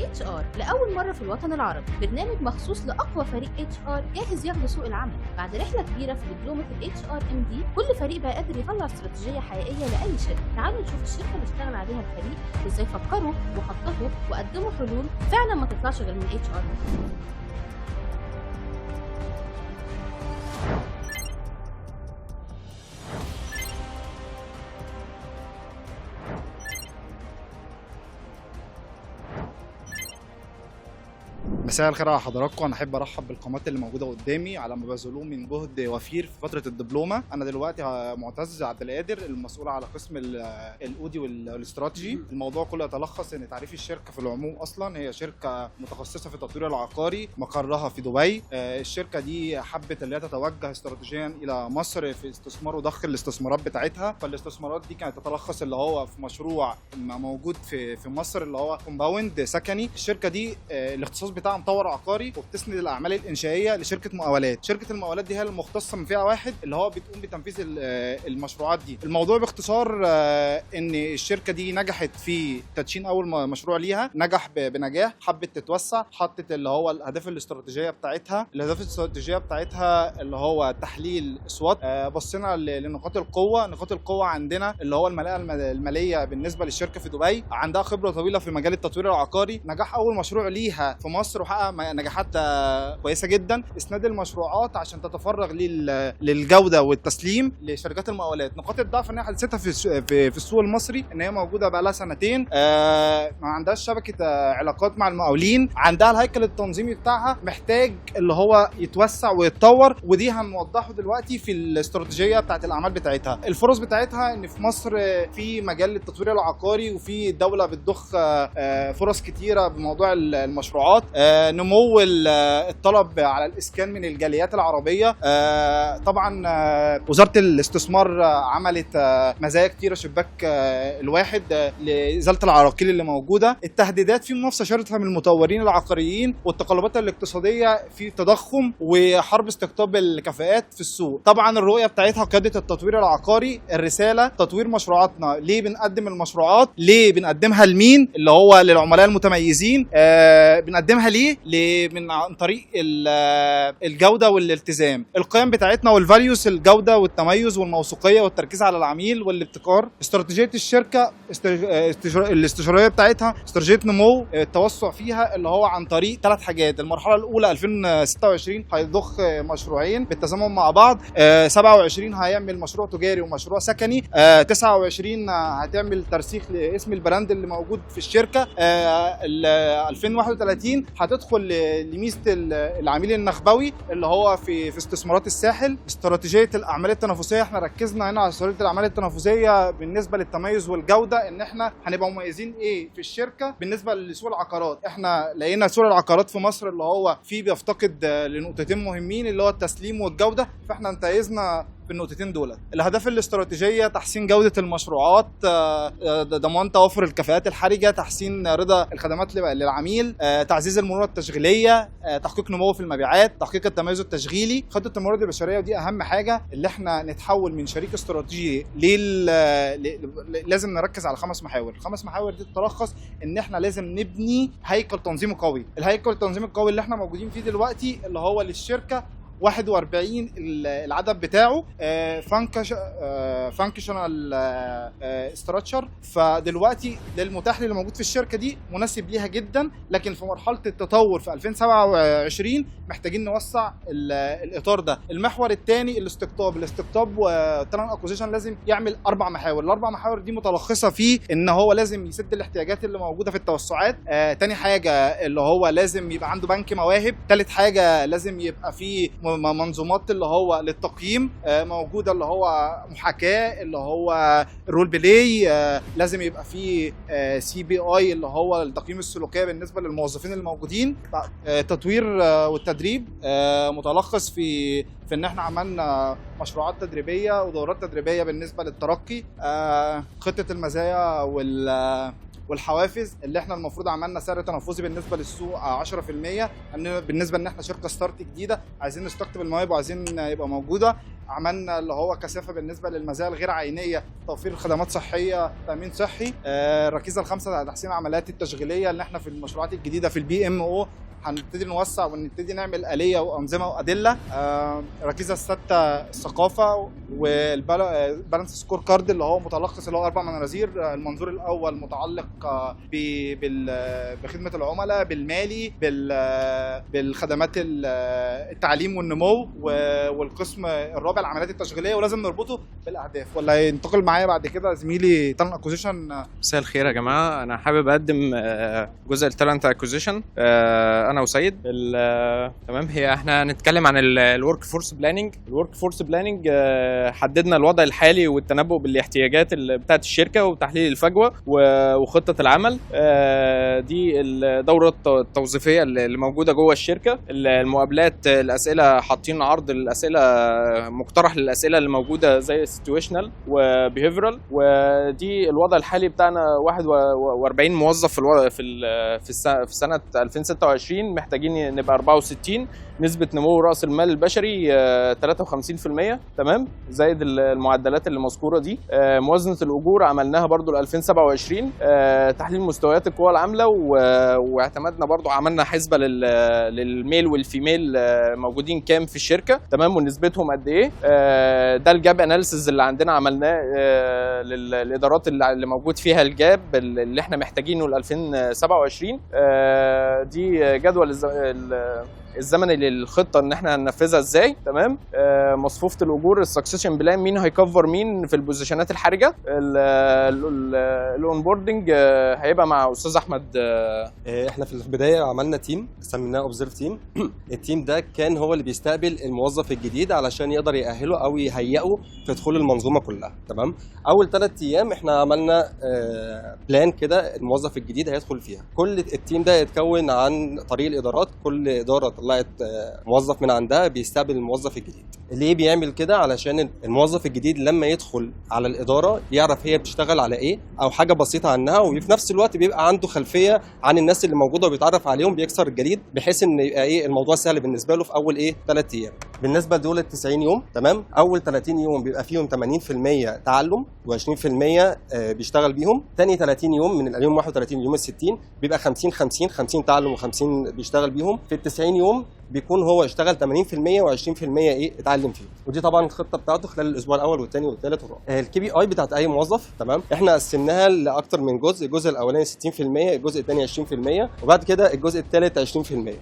HR لأول مرة في الوطن العربي، برنامج مخصوص لأقوى فريق HR جاهز ياخد سوق العمل. بعد رحلة كبيرة في دبلومة ال HRMD، كل فريق بقى قادر يطلع استراتيجية حقيقية لأي شركة. تعالوا نشوف الشركة اللي اشتغل عليها الفريق وازاي فكروا وخططوا وقدموا حلول فعلا ما تطلعش غير من HR. مساء الخير على حضراتكم. انا احب ارحب بالقامات اللي موجوده قدامي على ما بذلوه من جهد وفير في فتره الدبلومه. انا دلوقتي معتز عبد القادر، المسؤول على قسم الاودي والاستراتيجي. الموضوع كله يتلخص ان تعريف الشركه في العموم اصلا هي شركه متخصصه في التطوير العقاري، مقرها في دبي. الشركه دي حبت ان هي تتوجه استراتيجيا الى مصر في استثمار وضخ الاستثمارات بتاعتها. فالاستثمارات دي كانت تتلخص اللي هو في مشروع موجود في مصر اللي هو كومباوند سكني. الشركه دي الاختصاص بتاعها مطور عقاري وبتسند الاعمال الانشائيه لشركه مقاولات. شركه المقاولات دي هي المختصه من فئه واحد اللي هو بتقوم بتنفيذ المشروعات دي. الموضوع باختصار ان الشركه دي نجحت في تدشين اول مشروع ليها، نجح بنجاح، حبت تتوسع، حطت اللي هو الاهداف الاستراتيجيه بتاعتها. الاهداف الاستراتيجيه بتاعتها اللي هو تحليل اسوات. بصينا لنقاط القوه. نقاط القوه عندنا اللي هو الملاءه الماليه بالنسبه للشركه في دبي، عندها خبره طويله في مجال التطوير العقاري، نجاح اول مشروع ليها في مصر وحقق نجاحات كويسه جدا. اسناد المشروعات عشان تتفرغ للجوده والتسليم لشركات المقاولات. نقاط الضعف ان هي حدثتها في السوق المصري ان هي موجوده بقى لها سنتين، ما عندهاش شبكه علاقات مع المقاولين، عندها الهيكل التنظيمي بتاعها محتاج اللي هو يتوسع ويتطور، ودي هنوضحه دلوقتي في الاستراتيجيه بتاعت الاعمال بتاعتها. الفرص بتاعتها ان في مصر في مجال التطوير العقاري وفي الدوله بتضخ فرص كتيره بموضوع المشروعات. نمو الطلب على الاسكان من الجاليات العربيه. طبعا وزاره الاستثمار عملت مزايا كتيره، شباك الواحد لازاله العراقيل اللي موجوده. التهديدات في منافسه شرسه من المطورين العقاريين، والتقلبات الاقتصاديه في تضخم وحرب استقطاب الكفاءات في السوق. طبعا الرؤيه بتاعتها قياده التطوير العقاري. الرساله تطوير مشروعاتنا. ليه بنقدم المشروعات؟ ليه بنقدمها لمين؟ اللي هو للعملاء المتميزين. بنقدمها ليه؟ عن طريق الجوده والالتزام. القيم بتاعتنا والفاليوز: الجوده والتميز والموثوقيه والتركيز على العميل والابتكار. استراتيجيه الشركه الاستشاريه بتاعتها استراتيجيه نمو، التوسع فيها اللي هو عن طريق 3 حاجات. المرحله الاولى 2026 هيضخ مشروعين بالتزامن مع بعض. 27 هيعمل مشروع تجاري ومشروع سكني. 29 هتعمل ترسيخ لاسم البراند اللي موجود في الشركه. 2031 هتدخل لميزه العميل النخبوي اللي هو في استثمارات الساحل. استراتيجيه الاعمال التنافسيه، احنا ركزنا هنا على استراتيجيه الاعمال التنافسيه بالنسبه للتميز والجوده، ان احنا هنبقى مميزين ايه في الشركه بالنسبه لسوق العقارات. احنا لقينا سوق العقارات في مصر اللي هو فيه بيفتقد لنقطتين مهمين اللي هو التسليم والجوده، فاحنا امتيزنا في النقطتين دول. الاهداف الاستراتيجيه: تحسين جوده المشروعات، ضمان توافر الكفاءات الحرجه، تحسين رضا الخدمات للعميل، تعزيز المرونه التشغيليه، تحقيق نمو في المبيعات، تحقيق التميز التشغيلي، خطه الموارد البشريه. ودي اهم حاجه اللي احنا نتحول من شريك استراتيجي لازم نركز على 5 محاور. ال5 محاور دي تتلخص ان احنا لازم نبني هيكل تنظيمي قوي. الهيكل التنظيمي القوي اللي احنا موجودين فيه دلوقتي اللي هو للشركه 41 العدد بتاعه، فانكشنال ستراكشر. فدلوقتي المتاح اللي موجود في الشركه دي مناسب ليها جدا، لكن في مرحله التطور في 2027 محتاجين نوسع الاطار ده. المحور الثاني الاستقطاب والتالنت اكوزيشن لازم يعمل 4 محاور. ال4 محاور دي متلخصه في ان هو لازم يسد الاحتياجات اللي موجوده في التوسعات. تاني حاجه اللي هو لازم يبقى عنده بنك مواهب. ثالث حاجه لازم يبقى فيه منظومات اللي هو للتقييم موجوده، اللي هو محاكاه، اللي هو رول بلاي. لازم يبقى فيه CBI اللي هو التقييم السلوكيه بالنسبه للموظفين الموجودين. التطوير والتدريب متلخص في ان احنا عملنا مشروعات تدريبيه ودورات تدريبيه بالنسبه للترقي. خطه المزايا والحوافز اللي احنا المفروض عملنا سعر تنافسي بالنسبه للسوق 10%، ان بالنسبه ان احنا شركه ستارت جديده عايزين نستقطب المواهب وعايزين يبقى موجوده. عملنا اللي هو كثافه بالنسبه للمزايا الغير عينيه، توفير خدمات صحيه، تامين صحي. الركيزه الخامسه تحسين العمليات التشغيليه، اللي احنا في المشروعات الجديده في البي ام او هنبتدي نوسع ونبتدي نعمل آلية وأنظمة وأدلة. الركيزة السادسة الثقافة والبالانس سكور كارد، اللي هو متلخص اللي هو 4 مناظير. المنظور الأول متعلق بخدمة العملاء، بالمالي، بالخدمات التعليم والنمو، والقسم الرابع العمليات التشغيلية، ولازم نربطه بالأهداف. ولا ينتقل معايا بعد كده زميلي تالنت اكوزيشن. مساء الخير يا جماعة، أنا حابب أقدم جزء التالنت اكوزيشن. انا وسيد. تمام، هي احنا هنتكلم عن الورك فورس بلاننج. الورك فورس بلاننج حددنا الوضع الحالي والتنبؤ بالاحتياجات بتاعه الشركه وتحليل الفجوه وخطه العمل. دي الدوره التوظيفيه اللي موجوده جوه الشركه. المقابلات، الاسئله، حاطين عرض الاسئله مقترح للاسئله اللي موجوده زي سيتويشنال وبيهيفيرال. ودي الوضع الحالي بتاعنا 41 موظف في سنه 2026، محتاجين نبقى 64. نسبة نمو رأس المال البشري 53%، تمام، زائد المعدلات اللي مذكورة دي. موازنة الأجور عملناها برضو ل 2027. تحليل مستويات القوى العاملة، واعتمدنا برضو، عملنا حسبة للميل والفيميل موجودين كام في الشركة، تمام، ونسبتهم قد ايه. ده الجاب اناليسز اللي عندنا عملناه للإدارات اللي موجود فيها الجاب اللي احنا محتاجينه ل 2027. دي جدول الزمني للخطه ان احنا هننفذها ازاي، تمام. مصفوفه الاجور، السكسيشن بلان، مين هيكفر مين في البوزيشنات الحرجه. الاونبوردنج هيبقى مع استاذ احمد. احنا في البدايه عملنا تيم سميناه اوبزرف تيم. التيم ده كان هو اللي بيستقبل الموظف الجديد علشان يقدر يأهله او يهيئه في دخول المنظومه كلها، تمام. اول 3 ايام احنا عملنا بلان كده الموظف الجديد هيدخل فيها. كل التيم ده يتكون عن طريق الادارات، كل اداره طلعت موظف من عندها بيستقبل الموظف الجديد. ليه بيعمل كده؟ علشان الموظف الجديد لما يدخل على الاداره يعرف هي بتشتغل على ايه او حاجه بسيطه عنها، وفي نفس الوقت بيبقى عنده خلفيه عن الناس اللي موجوده وبيتعرف عليهم، بيكسر الجليد بحيث ان يبقى ايه الموضوع سهل بالنسبه له في اول 3 ايام. بالنسبه لدول 90 يوم، تمام، اول 30 يوم بيبقى فيهم 80% تعلم و20% بيشتغل بيهم. ثاني 30 يوم من اليوم 31 ليوم 60 بيبقى 50 تعلم و50 بيشتغل بيهم. في 90 يوم بيكون هو اشتغل 80% و20% اتعلم فيه. ودي طبعا الخطه بتاعته خلال الاسبوع الاول والثاني والثالث والرابع. الكي بي اي بتاعت اي موظف، تمام، احنا قسمناها لاكتر من جزء. الجزء الاولاني 60%، الجزء الثاني 20%، وبعد كده الجزء الثالث 20%.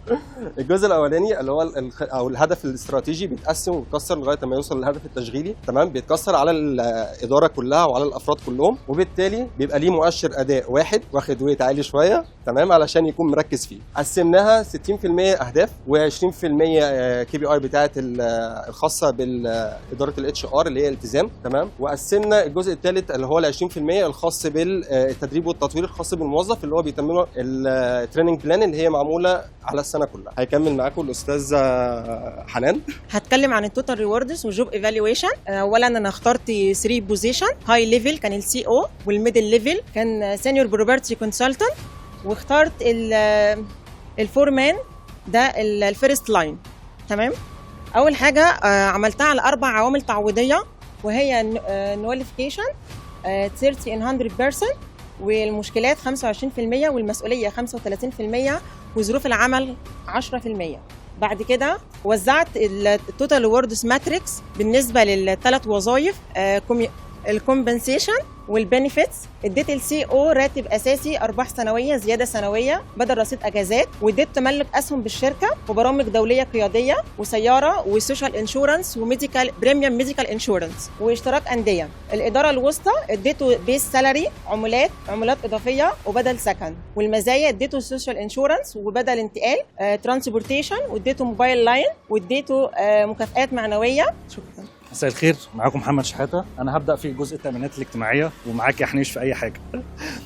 الجزء الاولاني اللي هو او الهدف الاستراتيجي بيتقسم وبيتكسر لغايه ما يوصل للهدف التشغيلي، تمام، بيتكسر على الاداره كلها وعلى الافراد كلهم، وبالتالي بيبقى ليه مؤشر اداء واحد واخد ويت عالي شويه، تمام، علشان يكون مركز فيه. قسمناها 60% اهداف و20% كي بي اي بتاعت الخاصه بالاداره الاتش ار اللي هي الالتزام، تمام. وقسمنا الجزء الثالث اللي هو ال 20% الخاص بالتدريب والتطوير الخاص بالموظف اللي هو بيتم التريننج بلان اللي هي معموله على السنه كلها. هيكمل معاكم الاستاذ حنان. هتكلم عن التوتال ريوردز والجوب ايفالويشن. اولا انا اخترت 3 بوزيشن. هاي ليفل كان السي او، والميدل ليفل كان سينيور بروبرتي كونسلتنت، واخترت الفورمان ده الفيرست لاين، تمام. اول حاجه عملتها على 4 عوامل تعويضيه، وهي نوليفيكيشن 30% والمشكلات 25% والمسؤوليه 35% وظروف العمل 10%. بعد كده وزعت التوتال ووردز ماتريكس بالنسبه لل3 وظائف، الكومبنسيشن والبنفيتس. اديت السي او راتب اساسي، ارباح سنويه، زياده سنويه بدل رصيد اجازات، واديت تملك اسهم بالشركه وبرامج دوليه قياديه وسياره وسوشيال انشورنس وميديكال بريميوم ميديكال انشورنس واشتراك انديه. الاداره الوسطى اديته بيس سالري، عمولات اضافيه وبدل سكن. والمزايا اديته سوشيال انشورنس وبدل انتقال، ترانسبورتيشن، واديته موبايل لاين، واديته مكافآت معنويه. شكرا. مساء الخير، معاكم محمد شحاته. انا هبدا في جزء التامينات الاجتماعيه ومعاك يا حنيش في اي حاجه.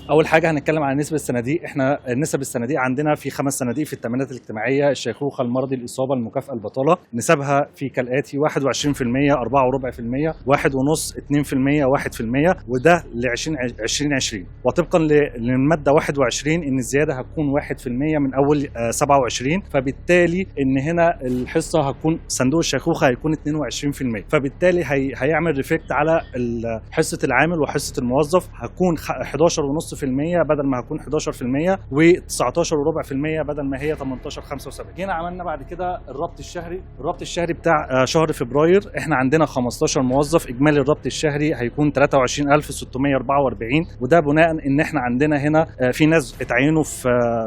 اول حاجه هنتكلم عن نسب الصناديق. احنا النسب الصناديق عندنا في 5 صناديق في التامينات الاجتماعيه: الشيخوخه، المرضي، الاصابه، المكافاه، البطاله. نسبها في كالاتي: 21%، 4.4%، 1.5%، 2%، 1%، وده ل 2020. وطبقا للماده 21 ان الزياده هتكون 1% من اول 27، فبالتالي ان هنا الحصه هتكون صندوق الشيخوخه هيكون 22%، فبالتالي هيعمل ريفكت على حصه العامل وحصه الموظف، هتكون 11.5% بدل ما هتكون 11%، و19.4% بدل ما هي 18.75. هنا عملنا بعد كده الربط الشهري بتاع شهر فبراير. احنا عندنا 15 موظف، اجمالي الربط الشهري هيكون 23,644، وده بناء ان احنا عندنا هنا في ناس اتعينوا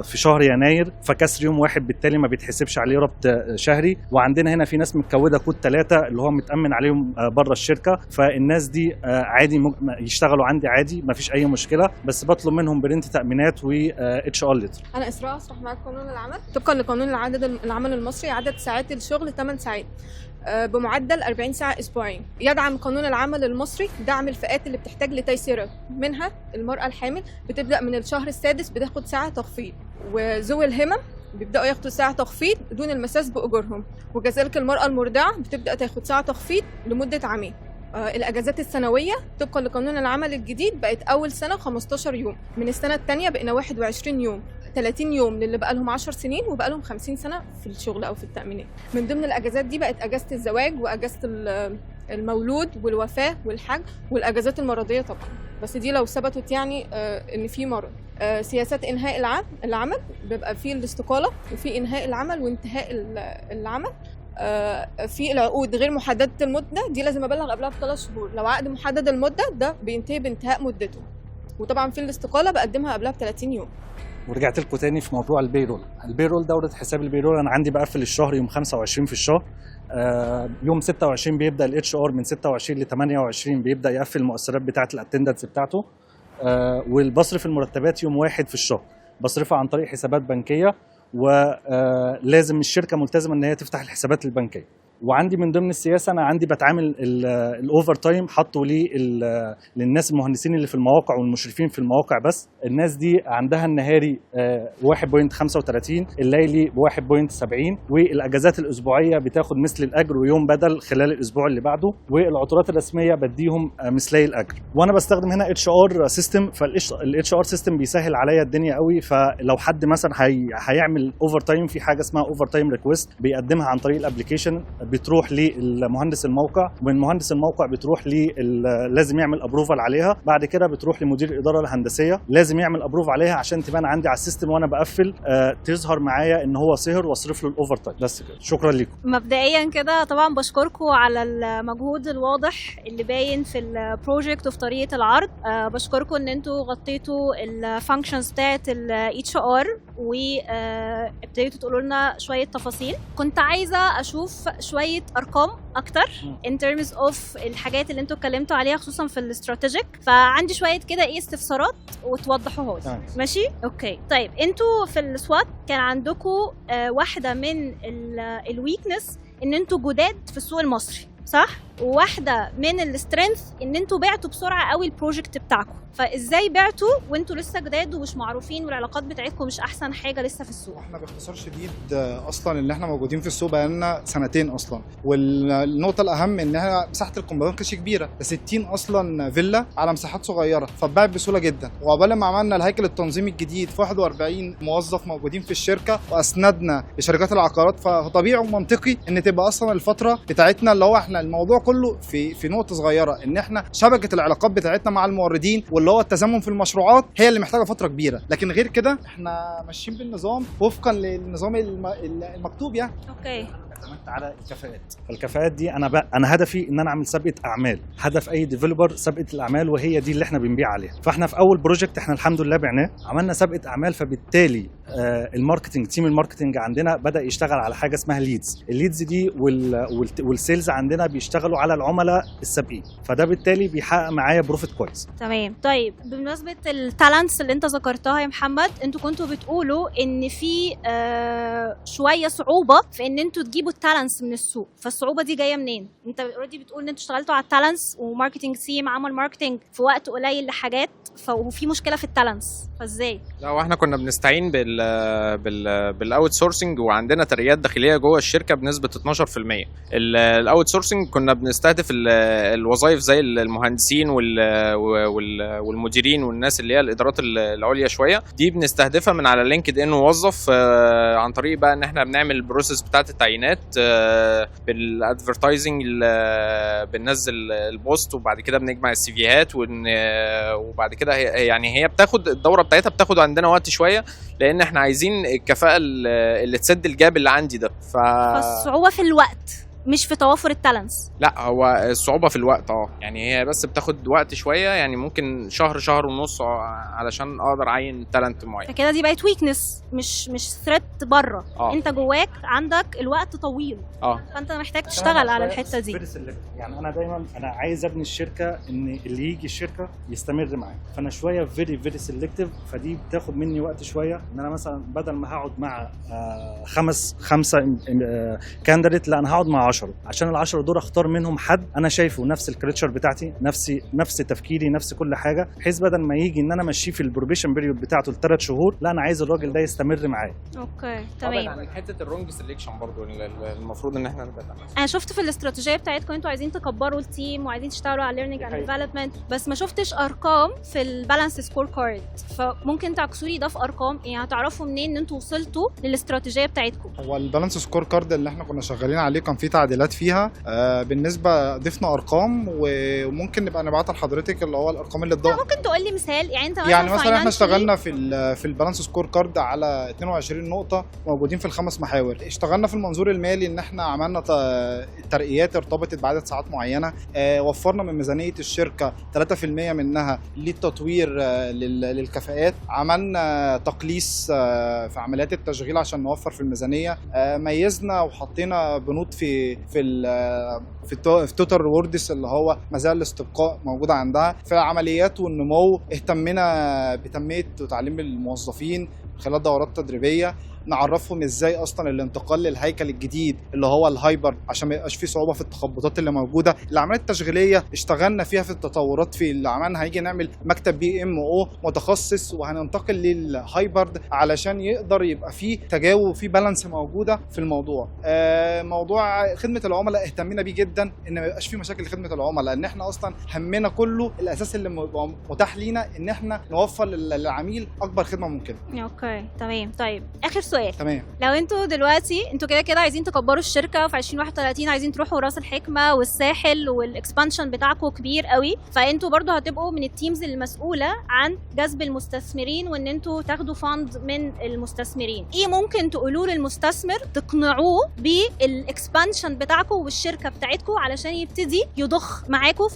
في شهر يناير فكسر يوم واحد، بالتالي ما بيتحسبش عليه ربط شهري. وعندنا هنا في ناس متكوده كود 3 اللي هو متامن عليهم بره الشركه، فالناس دي عادي يشتغلوا عندي عادي، ما فيش اي مشكله، بس بطلب منهم برنت تامينات و اتش ار لتر. انا اسراء اشرح معاك قانون العمل. طبقا لقانون العمل المصري، عدد ساعات الشغل 8 ساعات بمعدل 40 ساعة أسبوعيا. يدعم قانون العمل المصري دعم الفئات اللي بتحتاج لتيسيرها، منها المرأة الحامل بتبدأ من الشهر السادس بتاخد ساعة تخفيض، وذوي الهمم بيبدأوا ياخدوا ساعة تخفيض دون المساس بأجورهم، وكذلك المرأة المرضعة بتبدأ تاخد ساعة تخفيض لمدة عامين. الأجازات السنوية طبقا لقانون العمل الجديد بقت أول سنة 15 يوم، من السنة الثانية بقينا 21 يوم، 30 يوم للي بقى لهم 10 سنين وبقى لهم 50 سنة في الشغل أو في التأمينات. من ضمن الأجازات دي بقت أجازة الزواج وأجازة المولود والوفاة والحج والأجازات المرضية طبعا، بس دي لو ثبتت يعني إن في مرض. سياسات إنهاء العمل بيبقى فيه الاستقالة وفي إنهاء العمل وانتهاء العمل. في العقود غير محددة المدة دي لازم أبلغ قبلها ب3 شهور، لو عقد محدد المدة ده بينتهي بانتهاء مدته، وطبعا في الاستقالة بقدمها قبلها ب30 يوم. ورجعت لكم تاني في موضوع البيرول. دورة حساب البيرول انا عندي بقفل الشهر يوم 25 في الشهر. يوم 26 بيبدا الاتش ار، من 26 ل 28 بيبدا يقفل المؤثرات بتاعه الاتندنس بتاعته. والبصرف المرتبات يوم 1 في الشهر، بصرفها عن طريق حسابات بنكيه، ولازم الشركه ملتزمه ان هي تفتح الحسابات البنكيه. وعندي من ضمن السياسه انا عندي بتعامل الاوفر تايم، حطوا لي للناس المهندسين اللي في المواقع والمشرفين في المواقع، بس الناس دي عندها النهاري 1.35، الليلي ب1.70، والاجازات الاسبوعيه بتاخد مثل الاجر ويوم بدل خلال الاسبوع اللي بعده، والعطورات الرسميه بديهم مثلي الاجر. وانا بستخدم هنا اتش ار سيستم، فالاتش ار سيستم بيسهل عليا الدنيا قوي. فلو حد مثلا هيعمل اوفر تايم، في حاجه اسمها اوفر تايم ريكويست بيقدمها عن طريق الابلكيشن، بتروح للمهندس الموقع، ومن مهندس الموقع بتروح لازم يعمل ابروفال عليها، بعد كده بتروح لمدير الاداره الهندسيه لازم يعمل ابروف عليها عشان تبان عندي على السيستم وانا بقفل تظهر معايا ان هو سهر واصرف له الاوفر تايم. بس كده، شكرا لكم. مبدئيا كده طبعا بشكركم على المجهود الواضح اللي باين في البروجكت وفي طريقه العرض. بشكركم ان انتوا غطيتوا الفانكشنز بتاعه الاتش ار وابتديتوا تقولوا لنا شويه تفاصيل. كنت عايزه اشوف شويه ارقام اكتر in terms of الحاجات اللي انتوا اتكلمتوا عليها خصوصا في الاستراتيجيك، فعندي شويه كده استفسارات وتوضحوها لي. ماشي اوكي. طيب انتوا في السوات كان عندكم واحده من الويكنس ان انتوا جداد في السوق المصري، صح؟ وواحده من السترينث ان انتوا بعتوا بسرعه قوي البروجكت بتاعكم، فازاي بعتوا وانتوا لسه جداد ومش معروفين والعلاقات بتاعتكم مش احسن حاجه لسه في السوق؟ احنا باختصار شديد اصلا اللي احنا موجودين في السوق بقالنا 2 سنين اصلا، والنقطه الاهم ان احنا مساحه الكومباوند كانتش كبيره، 60 اصلا فيلا على مساحات صغيره، فاتباعت بسهوله جدا. وقبل ما عملنا الهيكل التنظيمي الجديد في 41 موظف موجودين في الشركه واسندنا لشركات العقارات، فطبيعي ومنطقي ان تبقى اصلا الفتره بتاعتنا اللي هو احنا الموضوع كله في نقطه صغيره، ان احنا شبكه العلاقات بتاعتنا مع الموردين واللي هو التزامن في المشروعات هي اللي محتاجه فتره كبيره، لكن غير كده احنا ماشيين بالنظام وفقا للنظام المكتوب يعني. اوكي. اعتمدت على الكفاءات، فالكفاءات دي انا هدفي ان انا اعمل سابقه اعمال، هدف اي ديفلوبر سابقه الاعمال، وهي دي اللي احنا بنبيع عليها. فاحنا في اول بروجكت احنا الحمد لله بعناه، عملنا سابقه اعمال، فبالتالي الماركتنج تيم الماركتنج عندنا بدا يشتغل على حاجه اسمها الليدز دي، والسيلز عندنا بيشتغلوا على العملاء السابقين، فده بالتالي بيحقق معايا بروفيت كويس. تمام. طيب بمناسبه التالنتس اللي انت ذكرتها يا محمد، انتوا كنتوا بتقولوا ان في شويه صعوبه في ان انتوا تجيبوا بتجيبوا التالنتس من السوق، فالصعوبه دي جايه منين؟ انت اوريدي بتقول ان انتوا اشتغلتوا على التالنتس وماركتنج تيم عمل ماركتنج في وقت قليل لحاجات، وفي مشكله في التالنتس، فازاي؟ لا، واحنا كنا بنستعين بالاوت سورسنج، وعندنا ترقيات داخليه جوه الشركه بنسبه 12%. الاوت سورسنج كنا بنستهدف الوظائف زي المهندسين والمديرين والناس اللي هي الادارات العليا شويه، دي بنستهدفها من على لينكد ان موظف، عن طريق بقى ان احنا بنعمل البروسيس بتاعه التعيينات بالادفرتايزنج، بننزل البوست، وبعد كده بنجمع السي فيهات، وبعد كده هي بتاخد الدوره بتاعتها، بتاخد عندنا وقت شويه، لان احنا عايزين الكفاءه اللي تسد الجاب اللي عندي ده. فالصعوبه في الوقت مش في توافر التالنتس. لا، هو الصعوبه في الوقت. يعني هي بس بتاخد وقت شويه، يعني ممكن شهر ونص علشان اقدر اعين تالنت معين. فكده دي بقت ويكنس، مش ثريت بره. انت جواك عندك الوقت طويل، فانت محتاج تشتغل على الحته دي. يعني انا دايما عايز ابني الشركه ان اللي يجي الشركه يستمر معايا، فانا شويه فيري سيلكتيف، فدي بتاخد مني وقت شويه، ان انا مثلا بدل ما هقعد مع خمسه كانديديت، لا انا هقعد مع 10، عشان ال10 دول اختار منهم حد انا شايفه نفس الكالتشر بتاعتي، نفس تفكيري، نفس كل حاجه، بحيث بدل ما يجي ان انا امشيه في البروبيشن بيريود بتاعته ل3 شهور، لا انا عايز الراجل ده يستمر معايا. اوكي تمام. يعني حته الرونج سيلكشن برضو المفروض ان احنا نبدا. انا شفت في الاستراتيجيه بتاعتكم انتوا عايزين تكبروا التيم وعايزين تشتغلوا على ليرنينج اند ديفلوبمنت، بس ما شفتش ارقام في البالانس سكور كارد، فممكن تعكسوا لي ده في ارقام، يعني هتعرفوا منين ان انتوا وصلتوا للاستراتيجيه بتاعتكم؟ هو البالانس سكور كارد اللي احنا كنا شغالين عليه كان فيه تعديلات فيها، بالنسبه ضفنا ارقام، وممكن نبقى نبعتها لحضرتك، اللي هو الارقام اللي اتضافت. ممكن تقول لي مثال؟ يعني انت مثلا احنا اشتغلنا في البالانس سكور كارد على 22 نقطه موجودين في ال5 محاور. اشتغلنا في المنظور المالي ان احنا عملنا ترقيات ارتبطت بعدد ساعات معينه، وفرنا من ميزانيه الشركه 3% منها للتطوير للكفاءات، عملنا تقليص في عمليات التشغيل عشان نوفر في الميزانيه، ميزنا وحطينا بنود في توتال ريوردز اللي هو مزايا الاستبقاء موجوده عندها. في العمليات والنمو اهتمينا بتنميه وتعليم الموظفين خلال دورات تدريبيه، نعرفهم ازاي اصلا الانتقال للهيكل الجديد اللي هو الهايبر، عشان ما يبقاش فيه صعوبه في التخبطات اللي موجوده. العمليات التشغيليه اشتغلنا فيها في التطورات، في اللي عملنا هيجي نعمل مكتب BMO متخصص، وهننتقل للهايبرد علشان يقدر يبقى فيه تجاوب وفيه بالانس موجوده في الموضوع. موضوع خدمه العملاء اهتمينا بيه جدا، ان ما يبقاش فيه مشاكل لخدمه العملاء، لان احنا اصلا همنا كله الاساس اللي متاح لينا ان احنا نوفر للعميل اكبر خدمه ممكنه. اوكي تمام. طيب اخر سؤال. تمام. لو انتوا دلوقتي كده عايزين تكبروا الشركه في 2031، عايزين تروحوا راس الحكمه والساحل، والاكسبانشن بتاعكم كبير قوي، فانتوا برضو هتبقوا من التيمز المسؤوله عن جذب المستثمرين، وان انتوا تاخدوا فاند من المستثمرين. ايه ممكن تقولوا للمستثمر تقنعوه بالاكسبانشن بتاعكم والشركه بتاعتكم علشان يبتدي يضخ معاكم،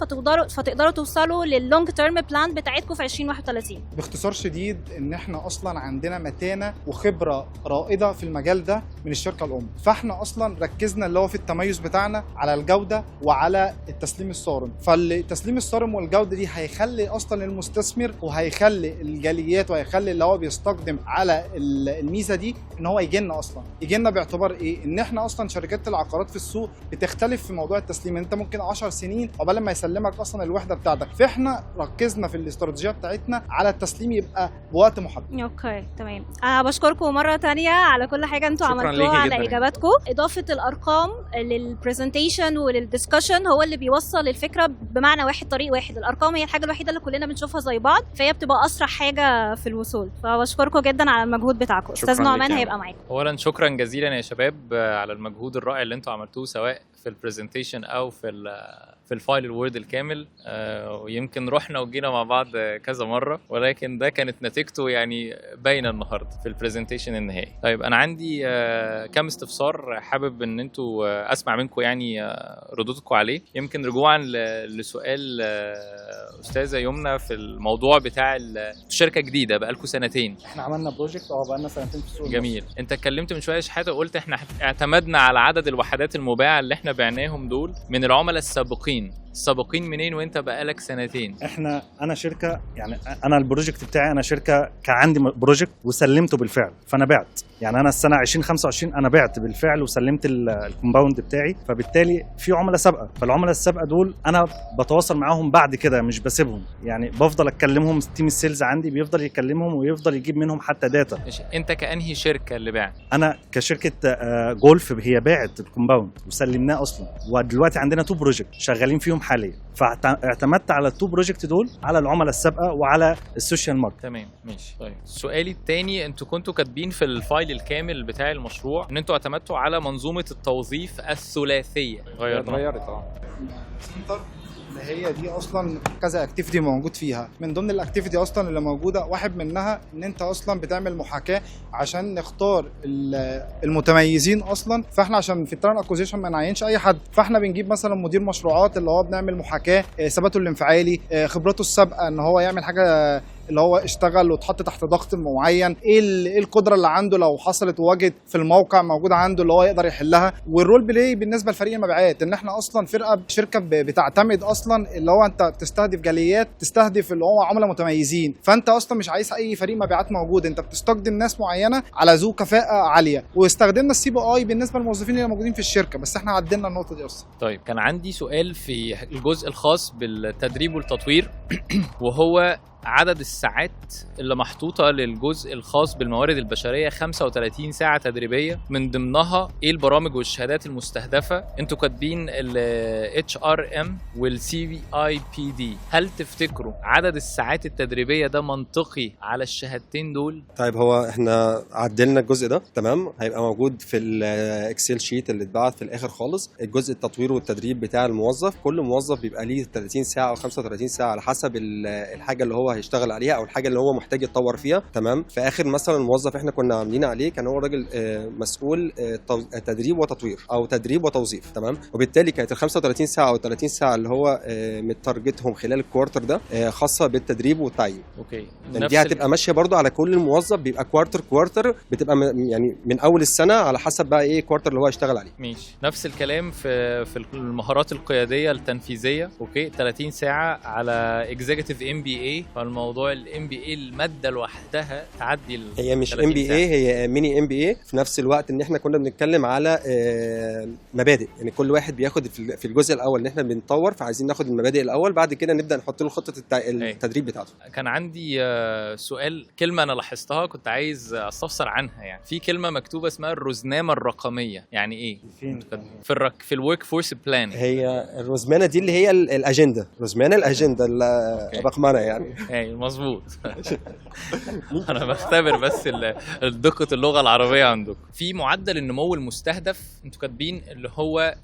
فتقدروا توصلوا لللونج تيرم بلان بتاعتكم في 2031؟ باختصار شديد ان احنا اصلا عندنا متانه وخبره رائده في المجال ده من الشركه الام، فاحنا اصلا ركزنا اللي هو في التميز بتاعنا على الجوده وعلى التسليم الصارم. فالتسليم الصارم والجوده دي هيخلي اصلا المستثمر، وهيخلي الجاليات، وهيخلي اللي هو بيستقدم على الميزه دي ان هو يجي لنا باعتبار ايه؟ ان احنا اصلا شركات العقارات في السوق بتختلف في موضوع التسليم، انت ممكن 10 سنين قبل ما يسلمك اصلا الوحده بتاعتك، فاحنا ركزنا في الاستراتيجيه بتاعتنا على التسليم يبقى بوقت محدد. اوكي تمام. انا بشكركم مره تانية على كل حاجه انتوا عملتوها، على اجاباتكم. اضافه الارقام للبرزنتيشن وللدسكشن هو اللي بيوصل الفكره بمعنى واحد، طريق واحد. الارقام هي الحاجه الوحيده اللي كلنا بنشوفها زي بعض، فهي بتبقى اسرع حاجه في الوصول. فبشكركم جدا على المجهود بتاعكم. استاذ نعمان هيبقى معاكم. اولا شكرا جزيلا يا شباب على المجهود الرائع اللي انتوا عملتوه، سواء في البرزنتيشن او في الفايل الوورد الكامل. ويمكن رحنا وجينا مع بعض كذا مره، ولكن ده كانت نتيجته يعني باينه النهارده في البرزنتيشن النهائي. طيب انا عندي كام استفسار حابب ان انتوا اسمع منكم يعني ردودكم عليه، يمكن رجوعا لسؤال استاذه يمنى في الموضوع بتاع الشركه جديده بقالكم سنتين. احنا عملنا بروجكت بقالنا سنتين في السوق. جميل. انت اتكلمت من شويه شحاته وقلت احنا اعتمدنا على عدد الوحدات المباعه اللي احنا بعناهم دول من العملاء السابقين، السابقين منين وانت بقالك سنتين؟ انا شركه، يعني انا البروجكت بتاعي، انا شركه كان عندي بروجكت وسلمته بالفعل، فانا بعت. يعني انا السنه 2025 انا بعت بالفعل وسلمت الكومباوند بتاعي، فبالتالي في عملاء سابقه، فالعملاء السابقه دول انا بتواصل معاهم بعد كده، مش بسيبهم، يعني بفضل اكلمهم. تيم السيلز عندي بيفضل يكلمهم ويفضل يجيب منهم حتى داتا. انت كأنهي شركه اللي بعت؟ انا كشركه جولف، هي باعت الكومباوند وسلمناه اصلا، ودلوقتي عندنا 2 بروجكت شغالين فيهم حاليا، فاعتمدت على ال2 بروجكت دول على العملاء السابقه وعلى السوشيال ماركت. تمام ماشي. طيب سؤالي الثاني، انتوا كنتوا كاتبين في الفايل الكامل بتاع المشروع ان انتوا اعتمدتوا على منظومه التوظيف الثلاثيه. اتغيرت سنتر اللي هي دي اصلا كذا اكتيفيتي موجود فيها. من ضمن الاكتيفيتي اصلا اللي موجوده واحد منها ان انت اصلا بتعمل محاكاه عشان نختار المتميزين اصلا. فاحنا عشان في التالنت اكوزيشن ما نعينش اي حد، فاحنا بنجيب مثلا مدير مشروعات اللي هو بنعمل محاكاه ثباته الانفعالي، خبرته السابقه ان هو يعمل حاجه اللي هو اشتغل واتحط تحت ضغط معين، ايه القدره اللي عنده لو حصلت وواجهت في الموقع موجوده عنده اللي هو يقدر يحلها. والرول بلاي بالنسبه لفريق المبيعات ان احنا اصلا شركه بتعتمد اصلا اللي هو انت بتستهدف جاليات، تستهدف اللي هو عملاء متميزين، فانت اصلا مش عايز اي فريق مبيعات موجود، انت بتستخدم ناس معينه على ذو كفاءه عاليه. واستخدمنا السي بي اي بالنسبه للموظفين اللي موجودين في الشركه، بس احنا عدلنا النقطه دي اصلا. طيب كان عندي سؤال في الجزء الخاص بالتدريب والتطوير وهو عدد الساعات اللي محطوطة للجزء الخاص بالموارد البشرية 35 ساعة تدريبية، من ضمنها ايه البرامج والشهادات المستهدفة. انتوا كاتبين ال HRM وال CVIPD، هل تفتكروا عدد الساعات التدريبية ده منطقي على الشهادتين دول؟ طيب هو احنا عدلنا الجزء ده تمام، هيبقى موجود في الاكسل شيت اللي اتبعت في الاخر خالص. الجزء التطوير والتدريب بتاع الموظف، كل موظف بيبقى ليه 30 ساعة او 35 ساعة على حسب الحاجة اللي هو هيشتغل عليها او الحاجه اللي هو محتاج يتطور فيها. تمام. في اخر مثلا الموظف احنا كنا عاملين عليه كان هو راجل مسؤول تدريب وتطوير او تدريب وتوظيف. تمام. وبالتالي كانت ال 35 ساعه او 30 ساعه اللي هو متارجتهم خلال الكوارتر ده خاصه بالتدريب والتعيين. اوكي. دي هتبقى ماشيه برضو على كل الموظف، بيبقى كوارتر بتبقى يعني من اول السنه على حسب بقى ايه كوارتر اللي هو هيشتغل عليه. ماشي. نفس الكلام في المهارات القياديه التنفيذيه. اوكي. 30 ساعه على اكزيكتيف MBA. فالموضوع MBA الماده لوحدها تعدي هي مش MBA، هي ميني MBA. في نفس الوقت ان احنا كنا بنتكلم على مبادئ، يعني كل واحد بياخد في الجزء الاول ان احنا بنطور، فعايزين ناخد المبادئ الاول، بعد كده نبدا نحط له خطه التدريب بتاعته. كان عندي سؤال، كلمه انا لاحظتها كنت عايز استفسر عنها. يعني في كلمه مكتوبه اسمها الرزنامه الرقميه، يعني ايه؟ في الورك فورس بلان. هي الرزمانه دي اللي هي الاجنده، رزمانه الاجنده الرقمنه يعني. اي مظبوط. انا بختبر بس دقه اللغه العربيه عندكم. في معدل النمو المستهدف انتوا كاتبين اللي هو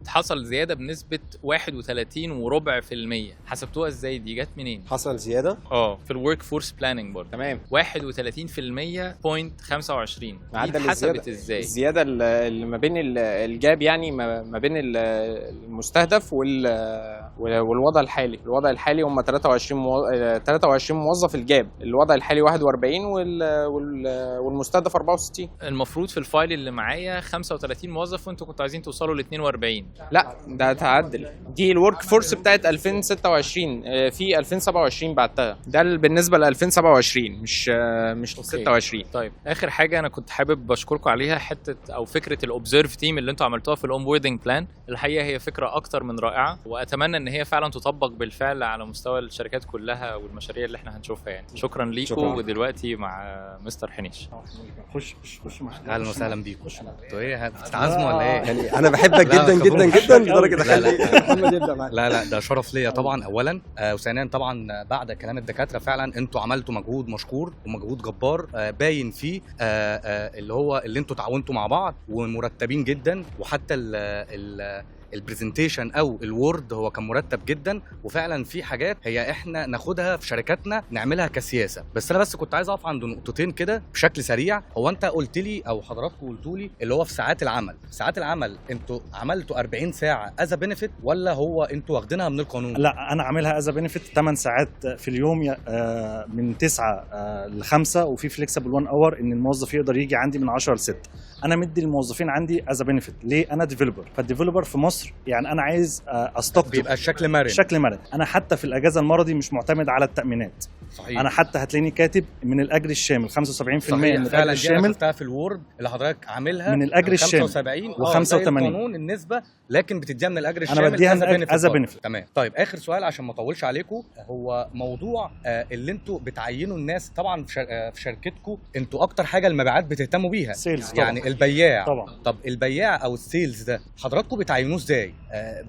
حصل زياده بنسبه 31.4%. حسبتوها ازاي دي؟ جت منين؟ حصل زياده في الورك فورس بلاننج برضه. تمام. 31.25. معدل حسبت ازاي؟ الزياده اللي ما بين الجاب، يعني ما بين المستهدف والوضع الحالي. الوضع الحالي هم 23 موظف الجاب، الوضع الحالي 41 والمستهدف 64. المفروض في الفايل اللي معايا 35 موظف وانتوا كنتوا عايزين توصلوا ل 42. لا ده تعدل، دي الورك فورس بتاعت 2026. في 2027 بعتها، ده بالنسبه ل 2027 مش 26. طيب اخر حاجه انا كنت حابب بشكركم عليها، حته او فكره الاوبزرف تيم اللي انتوا عملتوها في الاونبوردنج بلان. الحقيقه هي فكره اكتر من رائعه، واتمنى ان هي فعلا تطبق بالفعل على مستوى الشركات كلها والمشاريع اللي احنا هنشوفها يعني. شكرا ليكم. ودلوقتي مع مستر حنيش. خش اهلا وسهلا بيكم. انتوا ايه بتتعازموا ولا ايه؟ يعني انا بحبك جدا جدا جدا لدرجه اخلي محمد يبدا معاك. لا ده شرف ليا طبعا اولا، وثانيا طبعا بعد كلام الدكاتره فعلا انتوا عملتوا مجهود مشكور ومجهود جبار باين فيه اللي انتوا تعاونتوا مع بعض ومرتبين جدا، وحتى البرزنتيشن او الوورد هو كان مرتب جدا. وفعلا في حاجات هي احنا ناخدها في شركاتنا نعملها كسياسه. بس انا كنت عايز اقف عند نقطتين كده بشكل سريع. هو انت قلت لي او حضراتكم قلتوا لي اللي هو في ساعات العمل انتوا عملتوا 40 ساعه از بنفيت ولا هو انتوا واخدينها من القانون؟ لا انا عاملها از بنفيت 8 ساعات في اليوم، من 9 ل 5، وفي فليكسبل 1 اور ان الموظف يقدر يجي عندي من 10 ل 6. انا مدي الموظفين عندي از بنفيت. ليه؟ انا ديفلوبر، فالديفلوبر في مصر مصر يعني انا عايز استقطب بيبقى الشكل مرن. شكل مرن. انا حتى في الاجازه المرضي مش معتمد على التامينات. صحيح. انا حتى هتلاقيني كاتب من الاجر الشامل 75% من فعلا الاجر الشامل. انا شفتها في الوورد اللي حضرتك عاملها من الاجر الشامل 75 و85 القانون النسبه، لكن بتديها من الاجر الشامل. انا بديها از بنفيت. تمام. طيب اخر سؤال عشان ما اطولش عليكم، هو موضوع اللي انتوا بتعينوا الناس طبعا في شركتكم، انتوا اكتر حاجه المبيعات بتهتموا بيها سيلز يعني طبعا. البياع طبعا. طب البياع او السيلز ده حضراتكم بتعينوه ازاي؟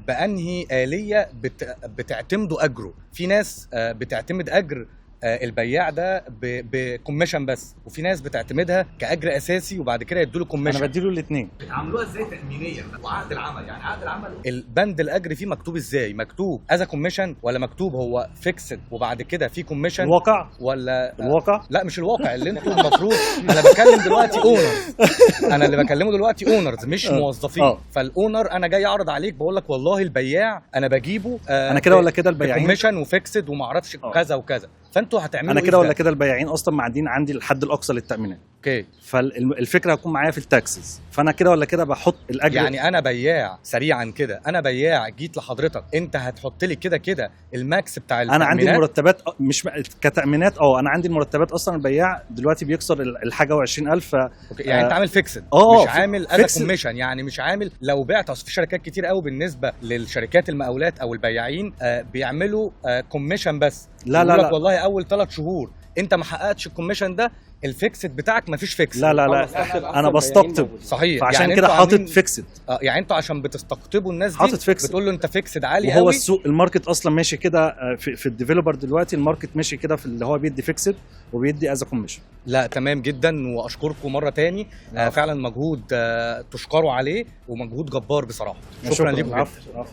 بانهي آلية بتعتمدوا اجره؟ في ناس بتعتمد اجر البياع ده بكوميشن بس، وفي ناس بتعتمدها كاجر اساسي وبعد كده يدوا له كوميشن. انا بديله الاثنين. بتعملوها ازاي تامينيا؟ وعقد العمل يعني عقد العمل البند الاجر فيه مكتوب ازاي؟ مكتوب از كوميشن ولا مكتوب هو فيكسد وبعد كده في كوميشن؟ الواقع ولا الواقع لا مش الواقع اللي انتوا المفروض انا بكلم دلوقتي اونرز، انا اللي بكلمه دلوقتي اونرز مش موظفين. فالاونر انا جاي اعرض عليك بقول لك والله البياع انا بجيبه انا كده ولا كده البياعين كوميشن وفيكسد وما اعرفش كذا وكذا، فانتوا هتعملوا انا إيه كده ولا كده البياعين اصلا معدين عندي الحد الاقصى للتامينات. اوكي. فالفكره هتكون معايا في التاكسز، فانا كده ولا كده بحط الاجر. يعني انا بياع سريعا كده، انا بياع جيت لحضرتك انت هتحط لي كده الماكس بتاع التامينات. انا عندي المرتبات مش كتامينات. انا عندي المرتبات اصلا البياع دلوقتي بيكسر الحاجه و20000. اوكي. يعني انت عامل فيكسد مش عامل از كوميشن، يعني مش عامل لو بعت. اصل في شركات كتير قوي بالنسبه للشركات المقاولات او البياعين بيعملوا كوميشن بس. لا والله اول 3 شهور انت ما حققتش الكوميشن ده الفيكسد بتاعك مفيش فيكسد. لا انا بستقطب. صحيح. فعشان يعني كده حاطط فيكسد. يعني انتوا عشان بتستقطبوا الناس دي حاطط فيكسد، بتقول له انت فيكسد عالي وهو قوي. السوق الماركت اصلا ماشي كده في الديفلوبر دلوقتي. الماركت ماشي كده في اللي هو بيدي فيكسد وبيدي از كوميشن. لا تمام جدا، واشكركم مره تاني. فعلا مجهود تشكروا عليه ومجهود جبار بصراحه. شكرا لكم.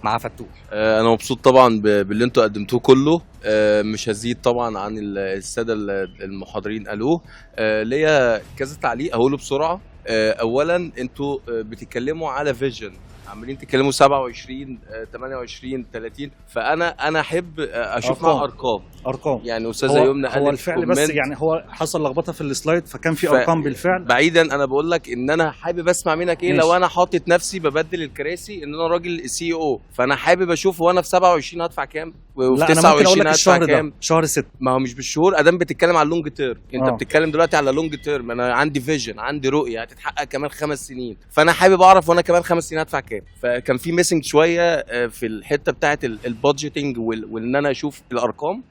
مع فتوح. انا مبسوط طبعا باللي انتوا قدمتوه كله. مش هزيد طبعا عن الساده المحاضرين قالوه. ليا كذا تعليق هقوله بسرعه. اولا انتوا بتتكلموا على فيجن، عمالين تتكلموا 27 28 30، فانا احب اشوف معاها ارقام. يعني استاذه يمنى هو الفعل بس يعني هو حصل لخبطه في السلايد فكان في ارقام بالفعل. بعيدا انا بقول لك ان انا حابب اسمع منك ايه. لو انا حاطط نفسي ببدل الكراسي ان انا راجل سي او، فانا حابب اشوف وانا في 27 هدفع كام وفي 29 هدفع كام. شهر 6 ما هو مش بالشهور ادام بتتكلم على اللونج تيرم. انت بتتكلم دلوقتي على لونج تيرم. انا عندي فيجن، عندي رؤيه هتتحقق كمان 5 سنين، فانا حابب اعرف وانا كمان 5 سنين هدفع كام. فكان في ميسنج شويه في الحته بتاعه البادجيتنج وان انا اشوف الارقام.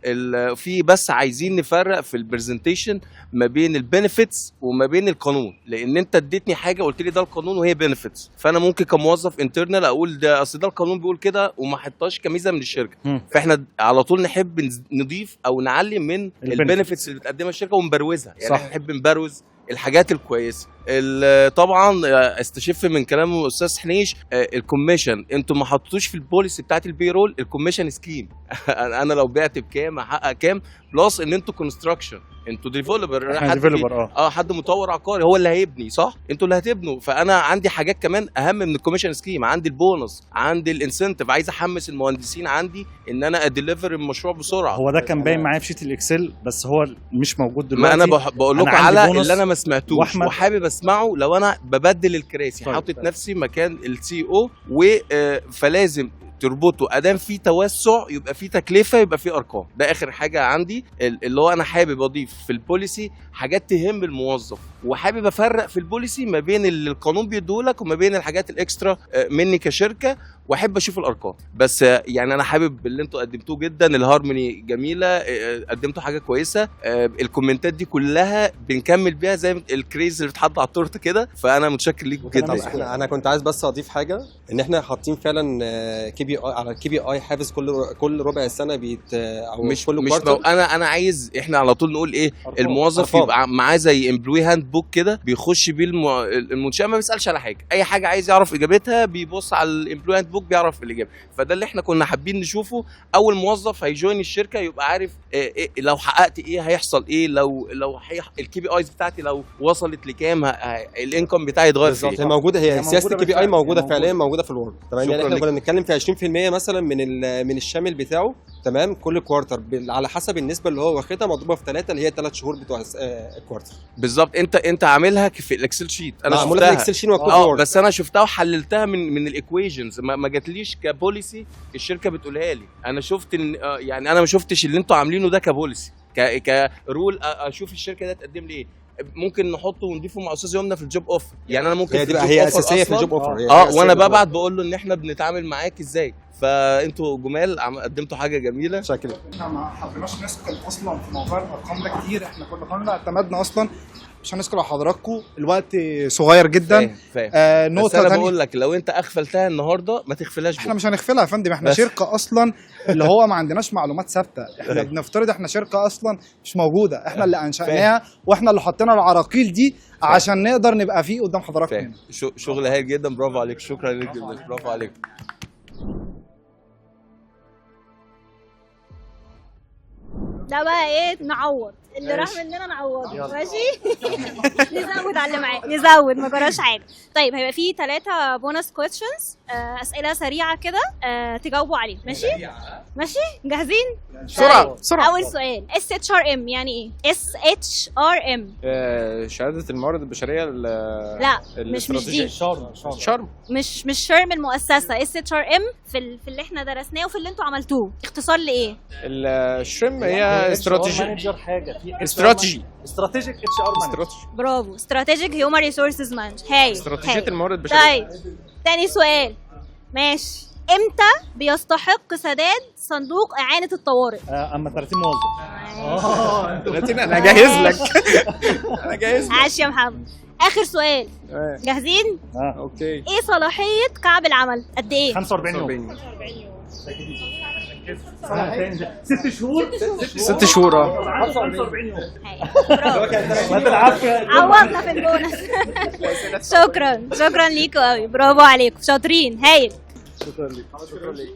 في بس عايزين نفرق في البرزنتيشن ما بين البنفيتس وما بين القانون، لان انت اديتني حاجه قلت لي ده القانون وهي بنفيتس، فانا ممكن كموظف انترنال اقول ده اصل ده القانون بيقول كده وما حطاش كميزه من الشركه. فاحنا على طول نحب نضيف او نعلي من البنفيتس اللي بتقدمها الشركه ونبروزها. يعني احنا نحب نبروز الحاجات الكويسه. طبعا استشف من كلام الاستاذ حنيش الكوميشن انتوا ما حطيتوش في البوليسي بتاعت البيرول الكوميشن سكيم. انا لو بعت بكام احقق كام، بلس ان انتوا كونستراكشن، انتوا ديفلوبر، حد مطور عقاري هو اللي هيبني، صح؟ انتوا اللي هتبنوا. فانا عندي حاجات كمان اهم من الكوميشن سكيم. عندي البونص، عندي الانسنتيف، عايز احمس المهندسين عندي ان انا اديليفر المشروع بسرعه. هو ده كان باين معايا في شيت الاكسل بس هو مش موجود دلوقتي. ما انا بقول لكم على اللي انا ما سمعتوش وحابب اسمعه. لو انا ببدل الكراسي حاطط نفسي مكان السي او فلازم تربطه ادام في توسع يبقى في تكلفه يبقى في ارقام. ده اخر حاجه عندي اللي هو انا حابب اضيف في البوليسي حاجات تهم الموظف، وحابب افرق في البوليسي ما بين اللي القانون بيديهولك وما بين الحاجات الاكسترا مني كشركه، واحب اشوف الارقام. بس يعني انا حابب اللي انتوا قدمتوه جدا. الهارموني جميله، قدمتوا حاجه كويسه. الكومنتات دي كلها بنكمل بيها زي الكريز اللي بتحط على التورته كده. فانا متشكر ليك جدا. انا كنت عايز بس اضيف حاجه، ان احنا حاطين فعلا على الكي بي اي حافز كل ربع سنه او مش كل مش انا عايز احنا على طول نقول ايه الموظف يبقى معاه زي امبلوي هاند بوك كده بيخش بيه المنشاه، ما بيسالش على حاجه. اي حاجه عايز يعرف اجابتها بيبص على الامبلوي هاند بوك بيعرف الاجابه. فده اللي احنا كنا حابين نشوفه. اول موظف هيجوين الشركه يبقى عارف إيه لو حققت ايه هيحصل ايه، لو الكي بي ايز بتاعتي لو وصلت لكام الانكم بتاعي يتغير. بالظبط، هي موجوده، هي سياسه الكي بي اي موجوده فعليا موجوده في الورد. تمام. يعني احنا كنا بنتكلم في 20% مثلا من الشامل بتاعه. تمام. كل كوارتر على حسب النسبه اللي هو واخدها مضروبه في 3 اللي هي 3 شهور بتوع الكوارتر. بالظبط. انت عاملها في الاكسل شيت، انا معموله شفتها في الاكسل شيت وكود بس انا شفتها وحللتها من الايكويشنز، ما جاتليش كبوليسي الشركه بتقولها لي. انا شفت يعني انا ما شفتش اللي انتوا عاملينه ده كبوليسي كرول. اشوف الشركه ده تقدم لي ايه، ممكن نحطه ونضيفه مع استاذ يومنا في الجوب اوفر. يعني انا ممكن هي اساسيه في الجوب اوفر. وانا ببعت بقول له ان احنا بنتعامل معاك ازاي. فانتوا جمال قدمتوا حاجه جميله. شكرا. احنا ما حبيناش نسكت اصلا في موضوع الارقام ده كتير، احنا كنا اعتمدنا اصلا مش هنذكر على حضراتكم، الوقت صغير جدا. فاهم. نقطه بس انا تانية، بقول لك لو انت اغفلتها النهارده ما تغفلهاش احنا مش هنغفلها يا فندم، احنا شركه اصلا اللي هو ما عندناش معلومات ثابته، احنا بنفترض احنا شركه اصلا مش موجوده، احنا اللي انشأناها واحنا اللي حطينا العراقيل دي عشان نقدر نبقى فيه قدام حضراتكم هنا. شغل هايل جدا، برافو عليك، شكرا لك جدا، برافو عليك. ده بقى ايه، نعوض اللي راح مننا نعوضه، ماشي. نزود على اللي معاه، نزود، ما جراش حاجه. طيب هيبقى في 3 بونس كويستشنز، اسئله سريعه كده، تجاوبوا عليه، ماشي؟ ماشي، جاهزين؟ بسرعه بسرعه. اول سؤال، SHRM يعني ايه؟ SHRM. شهاده الموارد البشريه لا مش دي، شرم. مش شرم المؤسسه. SHRM في اللي احنا درسناه وفي اللي انتوا عملتوه، اختصار لايه؟ الشرم هي استراتيجي مانجر حاجه في استراتيجي استراتيجيك اتش ار مانجر. برافو، استراتيجيك هيومن ريسورسز مانجر. هايل، استراتيجيه الموارد البشريه. طيب تاني سؤال، ماشي. امتى بيستحق سداد صندوق اعانه الطوارئ؟ اما 30 موظف. 30 انا جاهز لك. انا جاهز لك. عاش يا محمد. اخر سؤال، جاهزين؟ اوكي. ايه صلاحيه كعب العمل؟ قد ايه؟ 45 يوم. 6 شهور. 6 شهور. 45 يوم. برافو، ما بالعافيه. عوضنا في البونص. شكرا ليكوا قوي، برافو عليكم، شاطرين، هايل. شكرا ليك.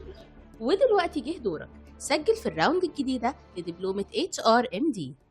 ودلوقتي جه دورك، سجل في الراوند الجديدة لدبلومة HR MD.